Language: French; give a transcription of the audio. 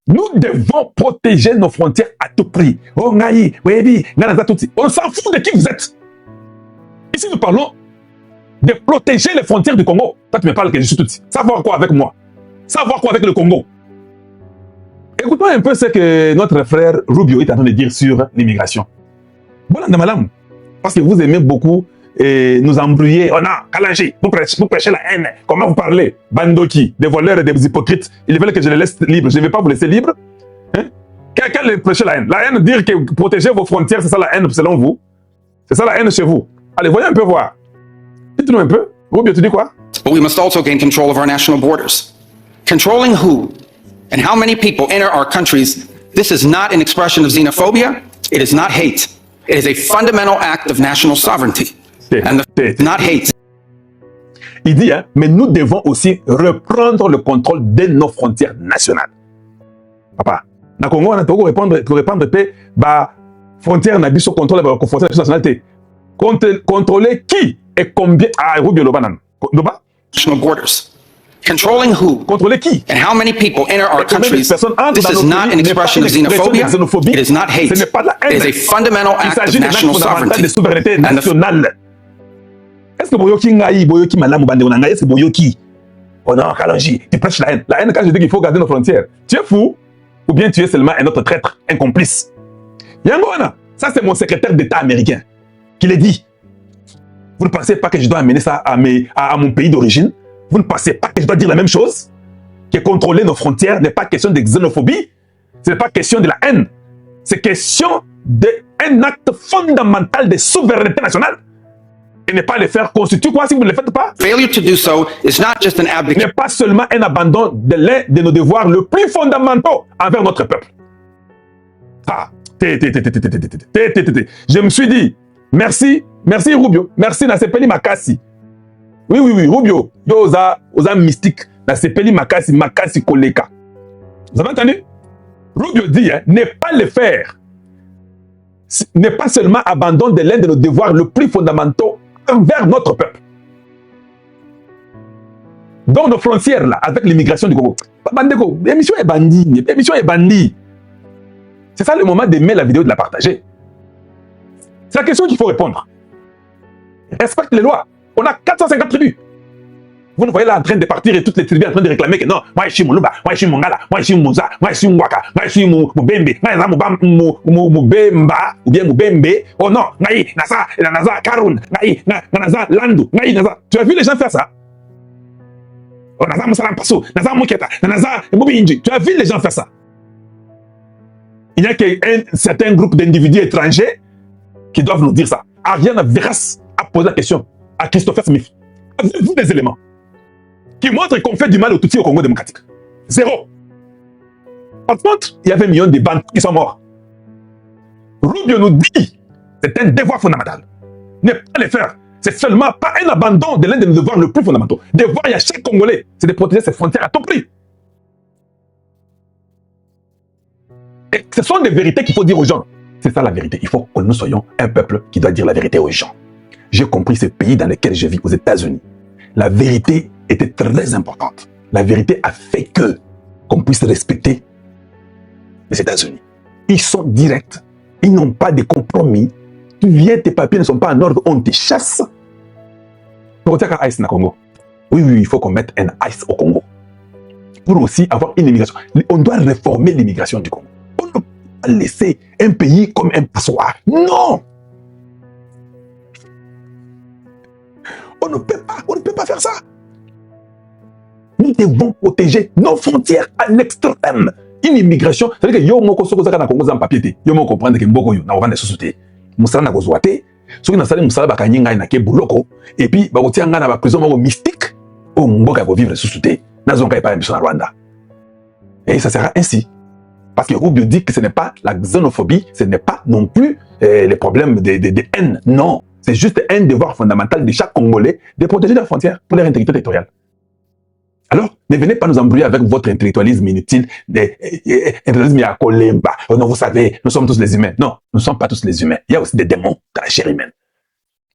Nous devons protéger nos frontières à tout prix. Oh, Ngaï, Webi, Nganaza, tout. On s'en fout de qui vous êtes. Ici, nous parlons de protéger les frontières du Congo. Toi, tu me parles que je suis tout. Savoir quoi avec moi? Savoir quoi avec le Congo? Écoutons un peu ce que notre frère Rubio est en train de dire sur l'immigration. Bon, madame, parce que vous aimez beaucoup nous embrouiller. Oh non, Kalanji, vous prêchez la haine. Comment vous parlez? Bandoki, des voleurs et des hypocrites. Ils veulent que je les laisse libres. Je ne vais pas vous laisser libres. Hein? Quel prêcher la haine? La haine, dire que protéger vos frontières, c'est ça la haine selon vous? C'est ça la haine chez vous? Allez, voyons un peu voir. Dites-nous un peu. Rubio, tu dis quoi? But we must also gain control of our national borders. Controlling who and how many people enter our countries, this is not an expression of xenophobia. It is not hate. It is a fundamental act of national sovereignty. And not hate. Il dit, hein, mais nous devons aussi reprendre le contrôle de nos frontières nationales. Papa, dans le Congo, on a tout répondre paix, bah, frontières n'a pas contrôle de la frontière nationalité. Contrôler qui et combien? Ah, Rubio Lobanan. National borders. Controlling who? Contrôler qui? And how many people enter our countries? This is not an expression of xenophobia. It is not hate. It is a fundamental act of national sovereignty. De souveraineté nationale. Est-ce que Boyoki Ngaï, Boyoki Malamu Bande Onanga, est-ce que Boyoki? Oh non, Kalanji, tu prêches la haine. La haine, quand je dis qu'il faut garder nos frontières, tu es fou? Ou bien tu es seulement un autre traître, un complice? Yangoana, ça c'est mon secrétaire d'État américain qui l'a dit. Vous ne pensez pas que je dois amener ça à mon pays d'origine? Vous ne pensez pas que je dois dire la même chose? Que contrôler nos frontières n'est pas question de xénophobie? Ce n'est pas question de la haine. C'est question d'un acte fondamental de souveraineté nationale. Et ne pas le faire constitue quoi si vous ne le faites pas? Failure to do so is not just an abdication. N'est pas seulement un abandon de l'un de nos devoirs le plus fondamentaux envers notre peuple. Ah, je me suis dit, merci Rubio, merci Nasepeli Makasi. Oui, Rubio, yo oza mystique, Nasepeli Makasi Koleka. Vous avez entendu? Rubio dit, hein, ne pas le faire, n'est pas seulement abandon de l'un de nos devoirs le plus fondamentaux envers notre peuple. Dans nos frontières, là, avec l'immigration du Congo. Bandeko, l'émission est bandie. C'est ça le moment d'aimer la vidéo, de la partager. C'est la question qu'il faut répondre. Respecte les lois. On a 450 tribus. Vous nous voyez là en train de partir et toutes les tribus en train de réclamer que non, moi je suis Moluba, moi je suis Mongala, moi je suis Mouza, moi je suis Mwaka, moi je suis Mubembe, Mubemba, ou bien Mubembe, oh non, Naza Karun, Naza Landu, Naza. Tu as vu les gens faire ça? Oh, Naza Moussalam Passo, Naza Mouketa, Naza Mubinji. Tu as vu les gens faire ça? Il n'y a qu'un certain groupe d'individus étrangers qui doivent nous dire ça. Ariane Veras a posé la question à Christopher Smith. Avez-vous des éléments qui montrent qu'on fait du mal aux Tutsis au Congo démocratique? Zéro. Par contre, il y avait millions de bandes qui sont morts. Rubio nous dit, c'est un devoir fondamental. Ne pas les faire. C'est seulement pas un abandon de l'un de nos devoirs le plus fondamentaux. Devoir à chaque Congolais, c'est de protéger ses frontières à tout prix. Et ce sont des vérités qu'il faut dire aux gens. C'est ça la vérité. Il faut que nous soyons un peuple qui doit dire la vérité aux gens. J'ai compris ce pays dans lequel je vis, aux États-Unis. La vérité était très importante. La vérité a fait qu'on puisse respecter les États-Unis. Ils sont directs. Ils n'ont pas de compromis. Tu viens, tes papiers ne sont pas en ordre, on te chasse. Pour dire qu'un ice na Congo. Oui, il faut qu'on mette un ice au Congo. Pour aussi avoir une immigration. On doit réformer l'immigration du Congo. On ne peut pas laisser un pays comme un passoire. Non! On ne peut pas faire ça. Nous devons protéger nos frontières à l'extrême. Une immigration, c'est-à-dire que yo moko soko zaka na Congo za papier, yo moko comprendre que mboko yo na ovanda société. Musala na kozwate, soki na sali musala bakanyinga na ke buloko et puis ba kotia nga na ba prison moko mystique o mboka ko vivre société. Na zonka pas mission na Rwanda. Et ça sera ainsi. Parce que Rubio dit que ce n'est pas la xénophobie, ce n'est pas non plus les problèmes de haine. Non. C'est juste un devoir fondamental de chaque Congolais de protéger leurs frontières pour leur intégrité territoriale. Alors, ne venez pas nous embrouiller avec votre intellectualisme inutile, intellectualisme à Kolemba. Oh non, vous savez, nous sommes tous les humains. Non, nous ne sommes pas tous les humains. Il y a aussi des démons dans la chair humaine.